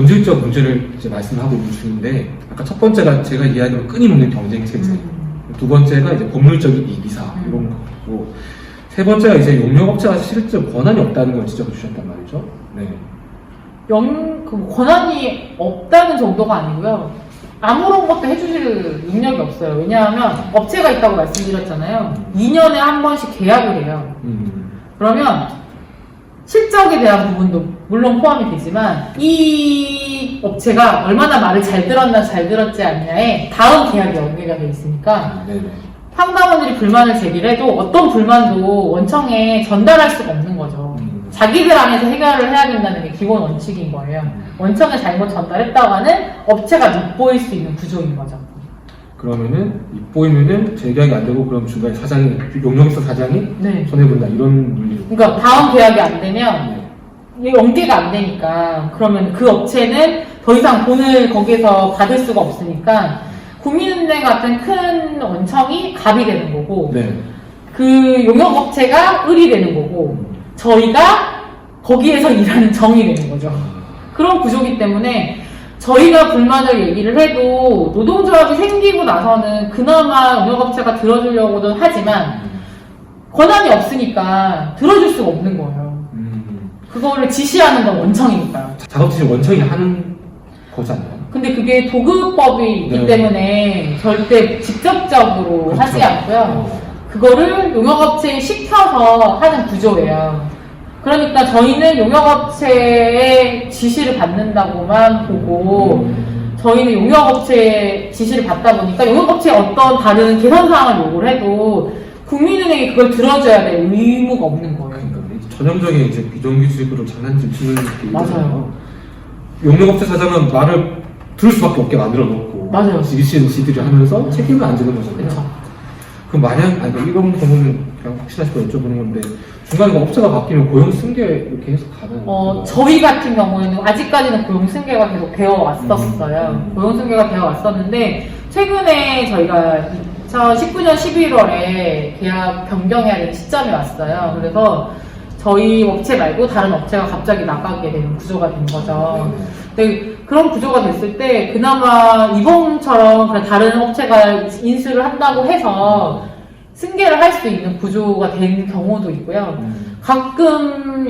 본질적 문제를 이제 말씀하고 있는 중인데, 아까 첫 번째가 제가 이야기한 끊임없는 경쟁 체제, 두 번째가 이제 법률적인 이기사 이런 거고, 세 번째가 이제 용역업체가 실질적 권한이 없다는 걸 지적해주셨단 말이죠. 네. 권한이 없다는 정도가 아니고요. 아무런 것도 해주실 능력이 없어요. 왜냐하면 업체가 있다고 말씀드렸잖아요. 2년에 한 번씩 계약을 해요. 그러면 실적에 대한 부분도 물론 포함이 되지만 이 업체가 얼마나 말을 잘 들었나 잘 들었지 않냐에 다음 계약이 연계가 돼 있으니까 상담원들이 불만을 제기해도 어떤 불만도 원청에 전달할 수가 없는 거죠. 자기들 안에서 해결을 해야 된다는 게 기본 원칙인 거예요. 원청에 잘못 전달했다고 하는 업체가 밉보일 수 있는 구조인 거죠. 그러면은 밉보이면은 재계약이 안 되고, 그럼 중간에 사장이, 용역사 사장이 네. 손해본다 이런 논리. 그러니까 다음 계약이 안 되면 연계가 안 되니까, 그러면 그 업체는 더 이상 돈을 거기에서 받을 수가 없으니까 국민은행 같은 큰 원청이 갑이 되는 거고, 네. 그 용역업체가 을이 되는 거고, 저희가 거기에서 일하는 정이 되는 거죠. 그런 구조기 때문에 저희가 불만을 얘기를 해도 노동조합이 생기고 나서는 그나마 용역업체가 들어주려고도 하지만 권한이 없으니까 들어줄 수가 없는 거예요. 그거를 지시하는 건 원청이니까요. 작업 지시 원청이 하는 거잖아요. 근데 그게 도급법이 있기 네. 때문에 절대 직접적으로 그렇죠. 하지 않고요. 그거를 용역업체에 시켜서 하는 구조예요. 그러니까 저희는 용역업체의 지시를 받는다고만 보고, 저희는 용역업체의 지시를 받다 보니까 용역업체에 어떤 다른 개선사항을 요구를 해도 국민은행이 그걸 들어줘야 될 의무가 없는 거예요. 그러니까 전형적인 이제 비정규직으로 장난질 치는 게 맞아요. 용역업체 사장은 말을 들을 수밖에 없게 만들어 놓고, 맞아요. 지들이 하면서 책임을 안 지는 거잖아요. 그렇죠. 그럼 만약, 이런 부분은 그냥 혹시나 싶어 여쭤보는 건데, 중간에 업체가 바뀌면 고용 승계 이렇게 해서 가는 저희 같은 경우에는 아직까지는 고용 승계가 계속 되어 왔었어요. 고용 승계가 되어 왔었는데, 최근에 저희가 2019년 11월에 계약 변경해야 되는 시점이 왔어요. 그래서 저희 업체 말고 다른 업체가 갑자기 나가게 되는 구조가 된 거죠. 근데 그런 구조가 됐을 때 그나마 이번처럼 다른 업체가 인수를 한다고 해서 승계를 할 수 있는 구조가 된 경우도 있고요. 가끔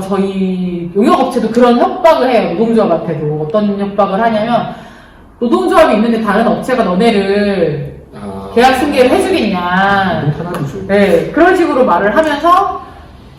저희 용역업체도 그런 협박을 해요. 노동조합한테도. 어떤 협박을 하냐면, 노동조합이 있는데 다른 업체가 너네를 계약 승계를 해주겠냐. 네, 그런 식으로 말을 하면서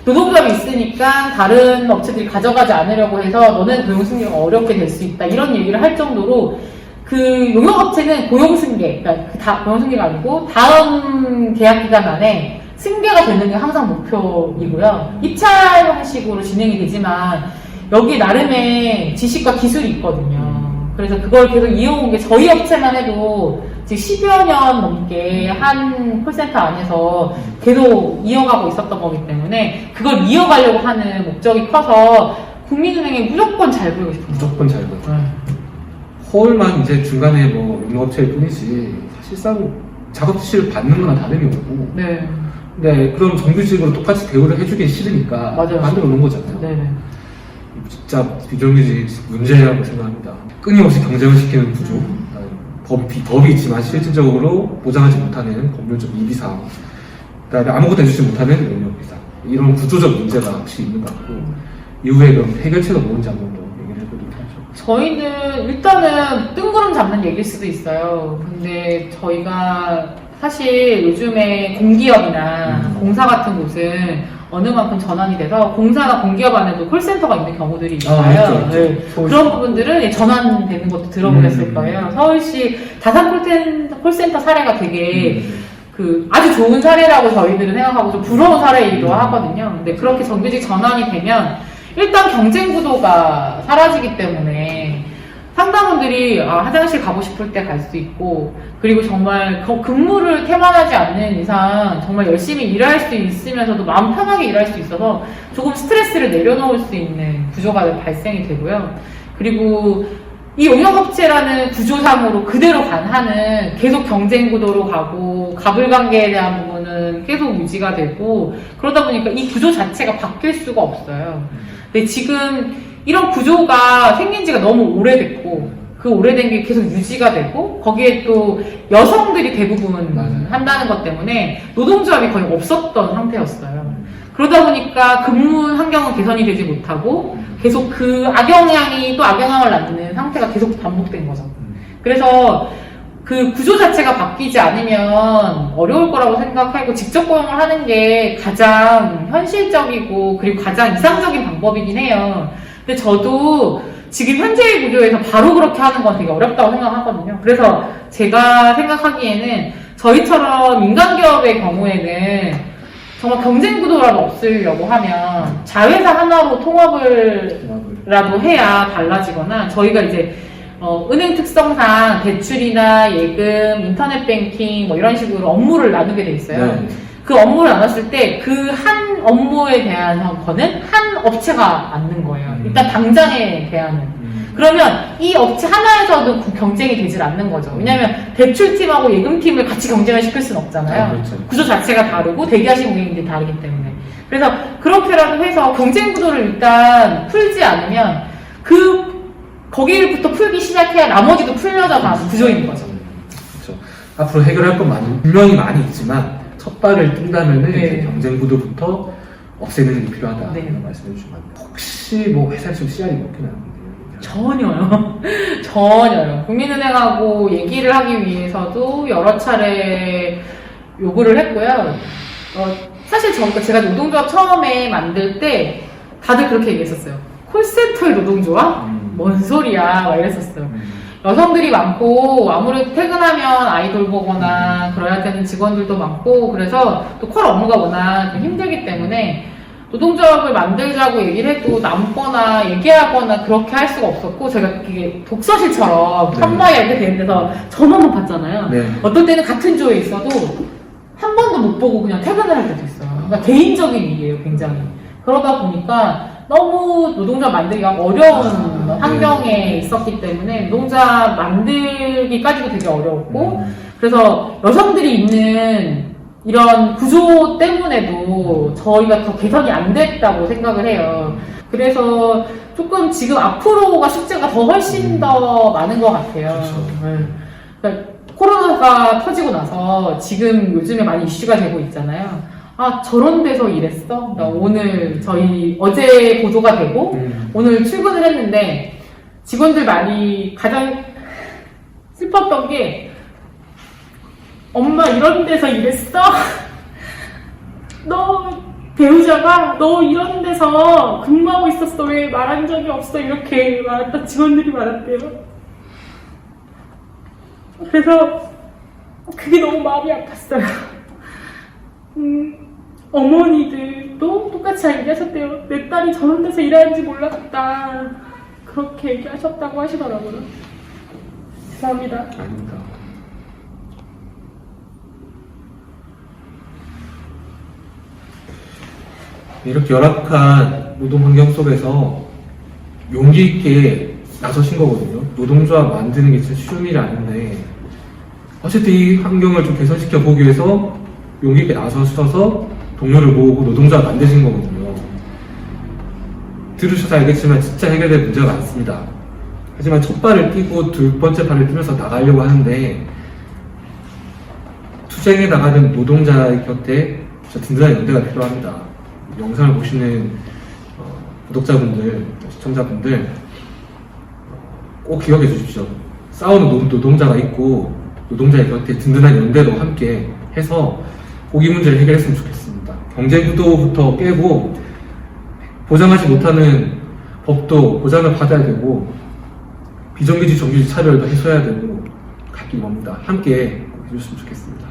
노동조합이 있으니까 다른 업체들이 가져가지 않으려고 해서 너네는 고용승계가 어렵게 될 수 있다. 이런 얘기를 할 정도로 그 용역업체는 고용승계, 그러니까 고용승계가 아니고 다음 계약기간 안에 승계가 되는 게 항상 목표이고요. 입찰 형식으로 진행이 되지만 여기 나름의 지식과 기술이 있거든요. 그래서 그걸 계속 이어온 게 저희 업체만 해도 지금 10여 년 넘게 한 콜센터 안에서 계속 이어가고 있었던 거기 때문에 그걸 이어가려고 하는 목적이 커서 국민은행에 무조건 잘 보이고 싶어요. 무조건 잘 보이고. 홀만 이제 중간에 용역업체일 뿐이지 사실상 작업 지시를 받는 거나 다름이 없고. 네. 네, 그럼 정규직으로 똑같이 대우를 해주기 싫으니까 맞아요. 만들어 놓은 거잖아요. 네네. 진짜 비정규직 문제라고 생각합니다. 끊임없이 경쟁을 시키는 구조, 법이 있지만 실질적으로 보장하지 못하는 법률적 이비사항, 그다음에 아무것도 해주지 못하는 용역비상, 이런 구조적 문제가 확실히 있는 것 같고, 이후에 그럼 해결책은 뭔지 한번 더 얘기를 해보도록 하죠. 저희는 일단은 뜬구름 잡는 얘기일 수도 있어요. 근데 저희가 사실 요즘에 공기업이나 공사 같은 곳은 어느 만큼 전환이 돼서 공사나 공기업 안에도 콜센터가 있는 경우들이 있어요. 네. 그런 부분들은 전환되는 것도 들어보셨을 거예요. 서울시 다산 콜센터 사례가 되게 아주 좋은 사례라고 저희들은 생각하고 좀 부러운 사례이기도 하거든요. 근데 그렇게 정규직 전환이 되면 일단 경쟁 구도가 사라지기 때문에 상담원들이 화장실 가고 싶을 때 갈 수 있고, 그리고 정말 근무를 태만하지 않는 이상 정말 열심히 일할 수 있으면서도 마음 편하게 일할 수 있어서 조금 스트레스를 내려놓을 수 있는 구조가 발생이 되고요. 그리고 이 용역업체라는 구조상으로 그대로 간하는 계속 경쟁 구도로 가고 가불관계에 대한 부분은 계속 유지가 되고, 그러다 보니까 이 구조 자체가 바뀔 수가 없어요. 근데 지금 이런 구조가 생긴 지가 너무 오래됐고 그 오래된 게 계속 유지가 되고 거기에 또 여성들이 대부분 맞아요. 한다는 것 때문에 노동조합이 거의 없었던 상태였어요. 그러다 보니까 근무 환경은 개선이 되지 못하고 계속 그 악영향이 또 악영향을 낳는 상태가 계속 반복된 거죠. 그래서 그 구조 자체가 바뀌지 않으면 어려울 거라고 생각하고 직접 고용을 하는 게 가장 현실적이고 그리고 가장 이상적인 방법이긴 해요. 근데 저도 지금 현재의 구조에서 바로 그렇게 하는 건 되게 어렵다고 생각하거든요. 그래서 제가 생각하기에는 저희처럼 민간기업의 경우에는 정말 경쟁구도라도 없으려고 하면 자회사 하나로 통합을라도 해야 달라지거나 저희가 이제 은행 특성상 대출이나 예금, 인터넷 뱅킹 뭐 이런 식으로 업무를 나누게 돼 있어요. 네. 그 업무를 나눴을 때 그 한 업무에 대한 거는 한 업체가 맡는 거예요. 일단 당장에 대한. 그러면 이 업체 하나에서도 경쟁이 되질 않는 거죠. 왜냐면 대출팀하고 예금팀을 같이 경쟁을 시킬 수는 없잖아요. 그렇죠. 구조 자체가 다르고 대기하신 고객님들이 다르기 때문에. 그래서 그렇게라도 해서 경쟁 구도를 일단 풀지 않으면 거기부터 풀기 시작해야 나머지도 풀려져 가는 구조인 거죠. 그렇죠. 앞으로 해결할 건 분명히 많이 있지만 첫 발을 뜬다면은 네. 이제 경쟁 구도부터 없애는 게 필요하다. 네. 이런 말씀해 주신 것 같아요. 혹시 뭐 회사에 좀 씨알이 먹히나요? 전혀요. 전혀요. 국민은행하고 얘기를 하기 위해서도 여러 차례 요구를 했고요. 사실 제가 노동조합 처음에 만들 때 다들 그렇게 얘기했었어요. 콜센터의 노동조합? 뭔 소리야? 막 이랬었어요. 여성들이 많고 아무래도 퇴근하면 아이 돌보거나 그래야 되는 직원들도 많고 그래서 또 콜 업무가 워낙 힘들기 때문에 노동조합을 만들자고 얘기를 해도 남거나 얘기하거나 그렇게 할 수가 없었고 제가 이게 독서실처럼 네. 칸마에 이렇게 되는 데서 전화만 받잖아요. 네. 어떨 때는 같은 조에 있어도 한 번도 못 보고 그냥 퇴근을 할 때도 있어요. 그러니까 개인적인 일이에요, 굉장히. 그러다 보니까 너무 노동조합 만들기가 어려운 환경에 있었기 때문에 노동조합 만들기까지도 되게 어려웠고 그래서 여성들이 있는 이런 구조 때문에도 저희가 더 개선이 안 됐다고 생각을 해요. 그래서 조금 지금 앞으로가 숙제가 더 훨씬 더 많은 것 같아요. 그렇죠. 그러니까 코로나가 터지고 나서 지금 요즘에 많이 이슈가 되고 있잖아요. 아, 저런 데서 일했어? 그러니까 오늘 어제 보도가 되고 오늘 출근을 했는데 직원들 말이 가장 슬펐던 게 엄마 이런 데서 일했어? 너 배우자가 너 이런 데서 근무하고 있었어 왜 말한 적이 없어 이렇게 말했던 직원들이 많았대요. 그래서 그게 너무 마음이 아팠어요. 어머니들도 똑같이 얘기하셨대요. 내 딸이 저런 데서 일하는지 몰랐다. 그렇게 얘기하셨다고 하시더라고요. 죄송합니다. 아닙니다. 이렇게 열악한 노동 환경 속에서 용기 있게 나서신 거거든요. 노동조합 만드는 게 진짜 쉬운 일이 아닌데 어쨌든 이 환경을 좀 개선시켜 보기 위해서 용기 있게 나서셔서 동료를 모으고 노동조합 만드신 거거든요. 들으셔서 알겠지만 진짜 해결될 문제가 많습니다. 하지만 첫 발을 띄고 두 번째 발을 띄면서 나가려고 하는데 투쟁에 나가는 노동자의 곁에 진짜 든든한 연대가 필요합니다. 영상을 보시는 구독자분들, 시청자분들 꼭 기억해 주십시오. 싸우는 노동자가 있고 노동자의 곁에 든든한 연대로 함께 해서 고기 문제를 해결했으면 좋겠습니다. 경제구도부터 깨고 보장하지 못하는 법도 보장을 받아야 되고 비정규직 정규직 차별도 해소해야 되고 갈 길이 멉니다. 함께 해주셨으면 좋겠습니다.